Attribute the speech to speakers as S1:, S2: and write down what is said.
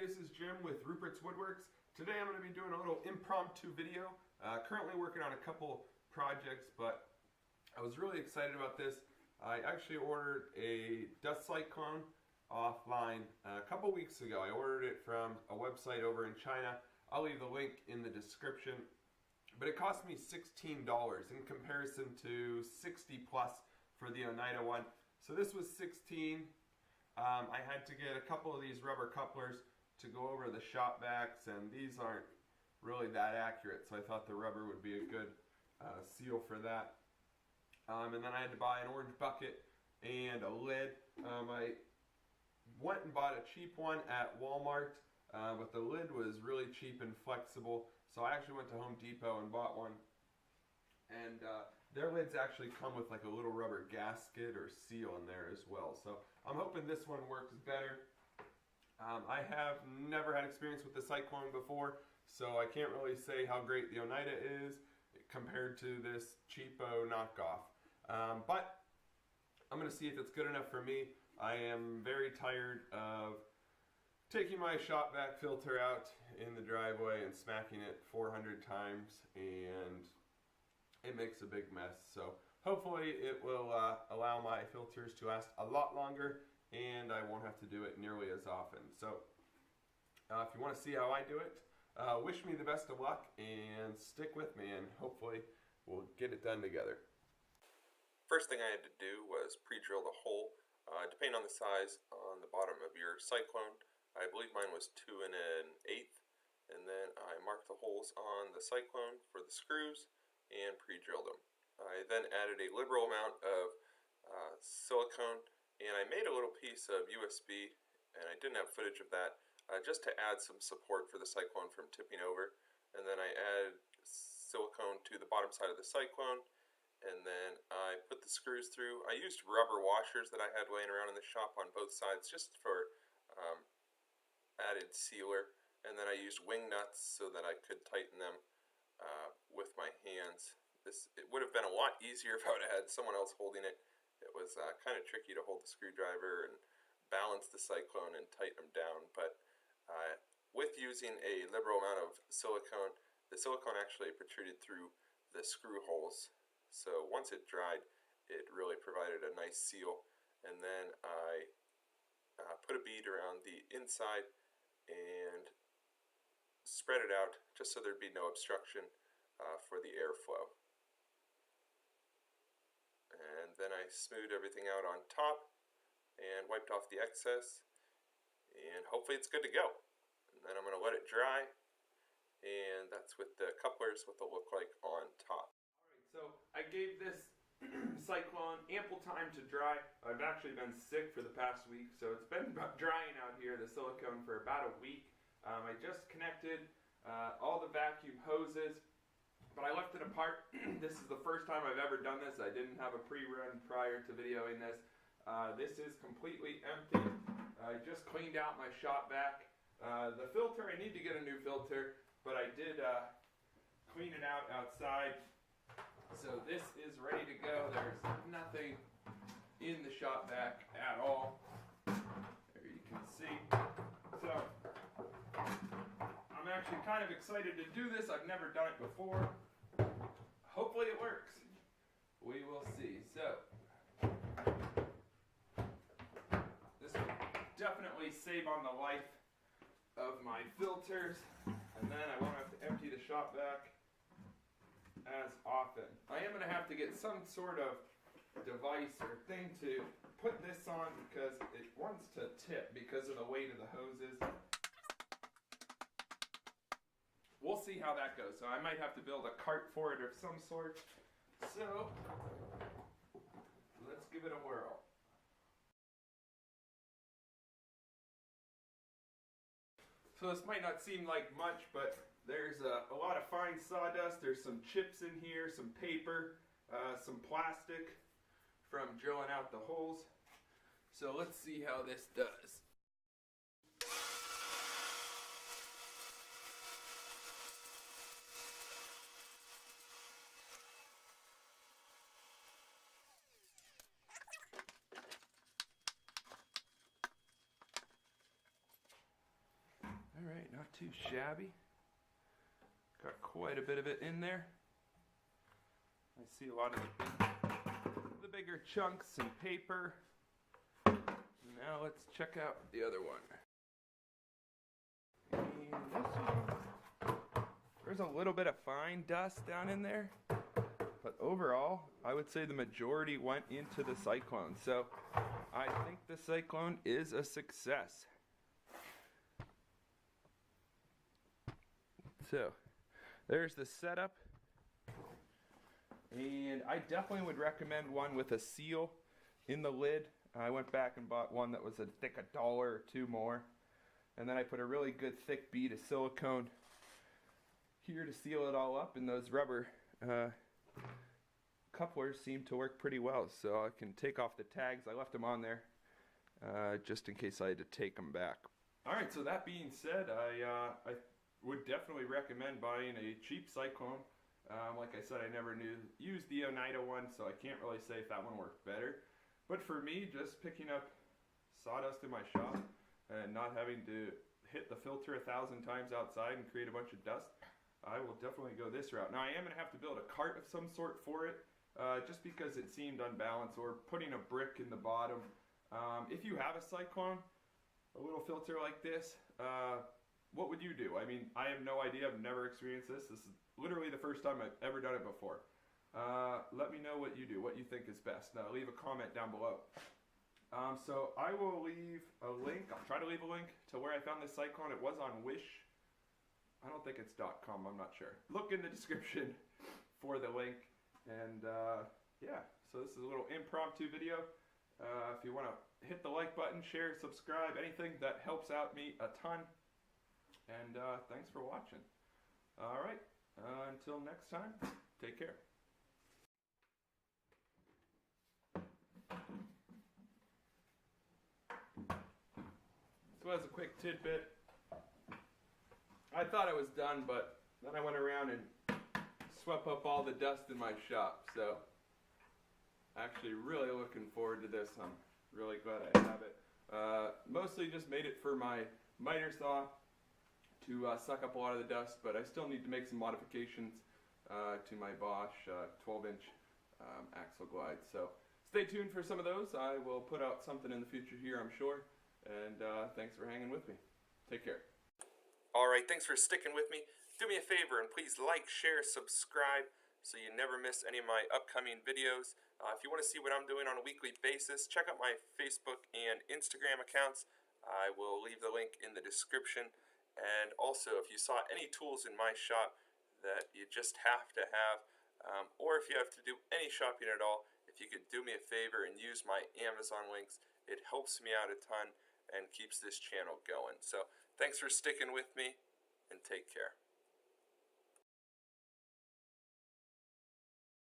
S1: this is Jim with Rupert's Woodworks. Today I'm going to be doing a little impromptu video. Currently working on a couple projects, but I was really excited about this. I actually ordered a dust cyclone offline a couple weeks ago. I ordered it from a website over in China. I'll leave the link in the description. But it cost me $16 in comparison to 60 plus for the Oneida one. So this was $16. I had to get a couple of these rubber couplers to go over the shop backs, and these aren't really that accurate, so I thought the rubber would be a good seal for that. And then I had to buy an orange bucket and a lid. I went and bought a cheap one at Walmart, but the lid was really cheap and flexible, so I actually went to Home Depot and bought one. And their lids actually come with like a little rubber gasket or seal in there as well. So I'm hoping this one works better. I have never had experience with the Cyclone before, so I can't really say how great the Oneida is compared to this cheapo knockoff. But I'm going to see if it's good enough for me. I am very tired of taking my shop vac filter out in the driveway and smacking it 400 times, and it makes a big mess. So hopefully it will allow my filters to last a lot longer, and I won't have to do it nearly as often. So if you want to see how I do it, wish me the best of luck and stick with me, and hopefully we'll get it done together. First thing I had to do was pre-drill the hole, depending on the size, on the bottom of your Cyclone. I believe mine was 2 1/8, and then I marked the holes on the Cyclone for the screws and pre-drilled them. I then added a liberal amount of silicone, and I made a little piece of USB, and I didn't have footage of that, just to add some support for the Cyclone from tipping over. And then I added silicone to the bottom side of the Cyclone, and then I put the screws through. I used rubber washers that I had laying around in the shop on both sides just for added sealer, and then I used wing nuts so that I could tighten them with my hands. It would have been a lot easier if I would have had someone else holding it. It was kind of tricky to hold the screwdriver and balance the Cyclone and tighten them down, but with using a liberal amount of silicone, the silicone actually protruded through the screw holes. So once it dried, it really provided a nice seal. And then I put a bead around the inside and spread it out just so there'd be no obstruction for the airflow. And then I smoothed everything out on top and wiped off the excess, and hopefully it's good to go. And then I'm going to let it dry, and that's what the couplers, what they'll look like on top. Alright, so I gave this Cyclone ample time to dry. I've actually been sick for the past week, so it's been drying out here, the silicone, for about a week. I just connected all the vacuum hoses, but I left it apart. This is the first time I've ever done this. I didn't have a pre-run prior to videoing this. This is completely empty. I just cleaned out my shop vac. The filter, I need to get a new filter, but I did clean it out outside. So this is ready to go. There's nothing in the shop vac at all. There you can see. So I'm actually kind of excited to do this. I've never done it before. Hopefully it works. We will see. So this will definitely save on the life of my filters, and then I won't have to empty the shop vac as often. I am going to have to get some sort of device or thing to put this on because it wants to tip because of the weight of the hoses. We'll see how that goes. So I might have to build a cart for it of some sort. So let's give it a whirl. So this might not seem like much, but there's a lot of fine sawdust. There's some chips in here, some paper, some plastic from drilling out the holes. So let's see how this does.
S2: not too shabby. Got quite a bit of it in there. I see a lot of the bigger chunks and paper. Now let's check out the other one. And this one, there's a little bit of fine dust down in there, but overall, I would say the majority went into the Cyclone. So I think the Cyclone is a success. So there's the setup. And I definitely would recommend one with a seal in the lid. I went back and bought one that was a thick $1 or $2 more. And then I put a really good thick bead of silicone here to seal it all up. And those rubber couplers seem to work pretty well. So I can take off the tags. I left them on there just in case I had to take them back. Alright, so that being said, I would definitely recommend buying a cheap Cyclone. Like I said, I never used the Oneida one, so I can't really say if that one worked better. But for me, just picking up sawdust in my shop and not having to hit the filter 1,000 times outside and create a bunch of dust, I will definitely go this route. Now I am going to have to build a cart of some sort for it, just because it seemed unbalanced, or putting a brick in the bottom. If you have a Cyclone, a little filter like this, what would you do? I mean, I have no idea. I've never experienced this. This is literally the first time I've ever done it before. Let me know what you do, what you think is best. Now, leave a comment down below. So I will leave a link. I'll try to leave a link to where I found this Cyclone. It was on Wish. I don't think it's .com. I'm not sure. Look in the description for the link. And yeah, so this is a little impromptu video. If you want to hit the like button, share, subscribe, anything that helps out me a ton. And thanks for watching. Alright, until next time, take care. So as a quick tidbit, I thought I was done, but then I went around and swept up all the dust in my shop. So actually really looking forward to this. I'm really glad I have it. Mostly just made it for my miter saw to suck up a lot of the dust, but I still need to make some modifications to my Bosch 12-inch axle glide. So stay tuned for some of those. I will put out something in the future here, I'm sure. And thanks for hanging with me. Take care. Alright, thanks for sticking with me. Do me a favor and please like, share, subscribe so you never miss any of my upcoming videos. If you want to see what I'm doing on a weekly basis, check out my Facebook and Instagram accounts. I will leave the link in the description. And also, if you saw any tools in my shop that you just have to have, or if you have to do any shopping at all, if you could do me a favor and use my Amazon links, it helps me out a ton and keeps this channel going. So thanks for sticking with me, and take care.